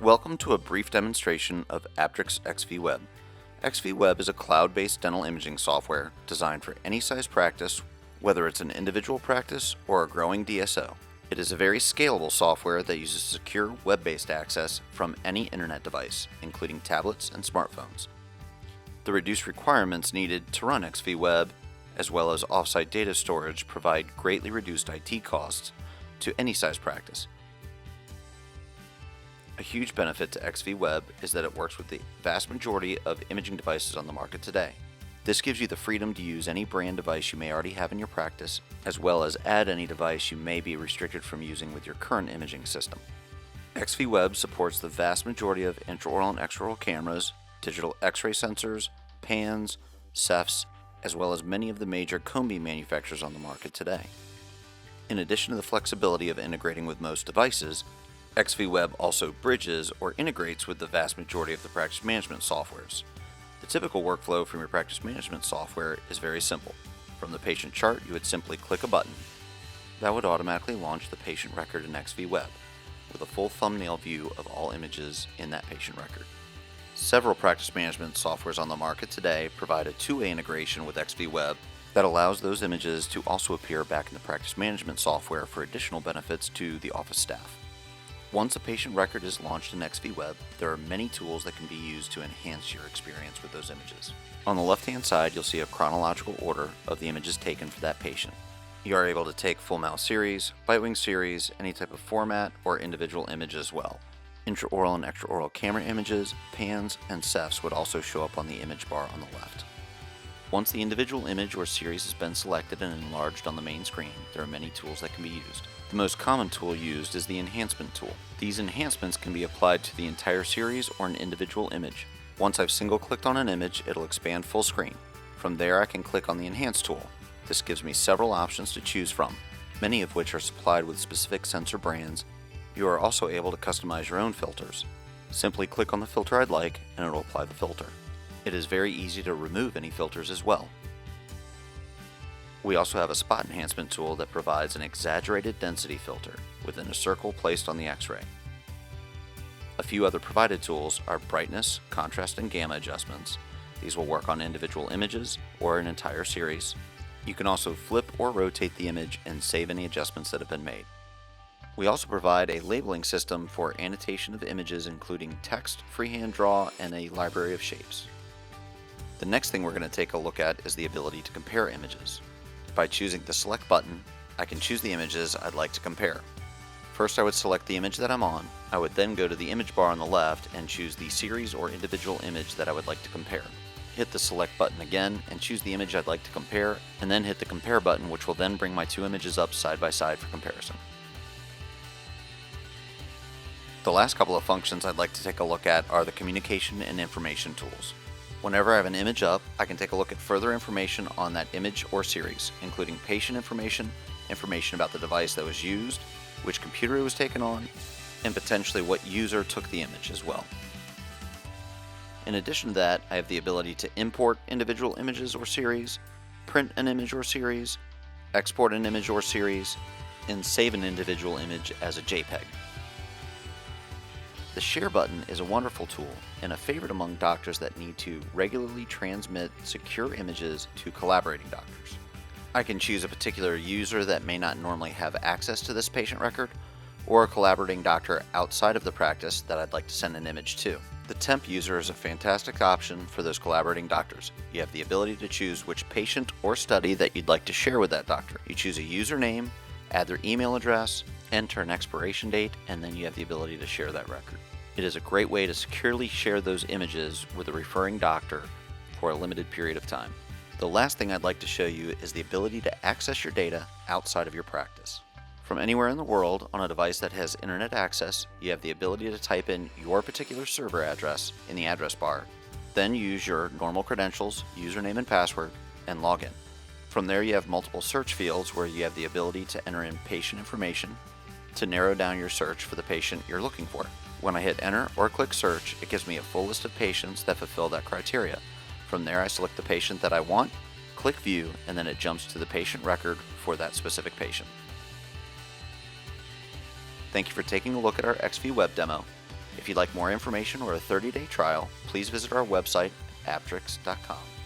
Welcome to a brief demonstration of Apteryx XVWeb. XVWeb is a cloud-based dental imaging software designed for any size practice, whether it's an individual practice or a growing DSO. It is a very scalable software that uses secure web-based access from any internet device, including tablets and smartphones. The reduced requirements needed to run XVWeb, as well as offsite data storage, provide greatly reduced IT costs to any size practice. A huge benefit to XVWeb is that it works with the vast majority of imaging devices on the market today. This gives you the freedom to use any brand device you may already have in your practice, as well as add any device you may be restricted from using with your current imaging system. XVWeb supports the vast majority of intraoral and extraoral cameras, digital X-ray sensors, pans, cephs, as well as many of the major cone beam manufacturers on the market today. In addition to the flexibility of integrating with most devices, XVWeb also bridges or integrates with the vast majority of the practice management softwares. The typical workflow from your practice management software is very simple. From the patient chart, you would simply click a button. That would automatically launch the patient record in XVWeb, with a full thumbnail view of all images in that patient record. Several practice management softwares on the market today provide a two-way integration with XVWeb that allows those images to also appear back in the practice management software for additional benefits to the office staff. Once a patient record is launched in XVWeb, there are many tools that can be used to enhance your experience with those images. On the left-hand side, you'll see a chronological order of the images taken for that patient. You are able to take full mouth series, bite wing series, any type of format, or individual image as well. Intraoral and extraoral camera images, pans, and cephs would also show up on the image bar on the left. Once the individual image or series has been selected and enlarged on the main screen, there are many tools that can be used. The most common tool used is the enhancement tool. These enhancements can be applied to the entire series or an individual image. Once I've single-clicked on an image, it'll expand full screen. From there, I can click on the Enhance tool. This gives me several options to choose from, many of which are supplied with specific sensor brands. You are also able to customize your own filters. Simply click on the filter I'd like, and it'll apply the filter. It is very easy to remove any filters as well. We also have a spot enhancement tool that provides an exaggerated density filter within a circle placed on the X-ray. A few other provided tools are brightness, contrast, and gamma adjustments. These will work on individual images or an entire series. You can also flip or rotate the image and save any adjustments that have been made. We also provide a labeling system for annotation of images, including text, freehand draw, and a library of shapes. The next thing we're going to take a look at is the ability to compare images. By choosing the Select button, I can choose the images I'd like to compare. First, I would select the image that I'm on. I would then go to the image bar on the left and choose the series or individual image that I would like to compare. Hit the Select button again and choose the image I'd like to compare, and then hit the Compare button, which will then bring my two images up side by side for comparison. The last couple of functions I'd like to take a look at are the communication and information tools. Whenever I have an image up, I can take a look at further information on that image or series, including patient information, information about the device that was used, which computer it was taken on, and potentially what user took the image as well. In addition to that, I have the ability to import individual images or series, print an image or series, export an image or series, and save an individual image as a JPEG. The Share button is a wonderful tool and a favorite among doctors that need to regularly transmit secure images to collaborating doctors. I can choose a particular user that may not normally have access to this patient record, or a collaborating doctor outside of the practice that I'd like to send an image to. The temp user is a fantastic option for those collaborating doctors. You have the ability to choose which patient or study that you'd like to share with that doctor. You choose a username, add their email address, enter an expiration date, and then you have the ability to share that record. It is a great way to securely share those images with a referring doctor for a limited period of time. The last thing I'd like to show you is the ability to access your data outside of your practice. From anywhere in the world on a device that has internet access, you have the ability to type in your particular server address in the address bar, then use your normal credentials, username and password, and log in. From there, you have multiple search fields where you have the ability to enter in patient information to narrow down your search for the patient you're looking for. When I hit enter or click search, it gives me a full list of patients that fulfill that criteria. From there, I select the patient that I want, click view, and then it jumps to the patient record for that specific patient. Thank you for taking a look at our XVWeb demo. If you'd like more information or a 30-day trial, please visit our website, apteryx.com.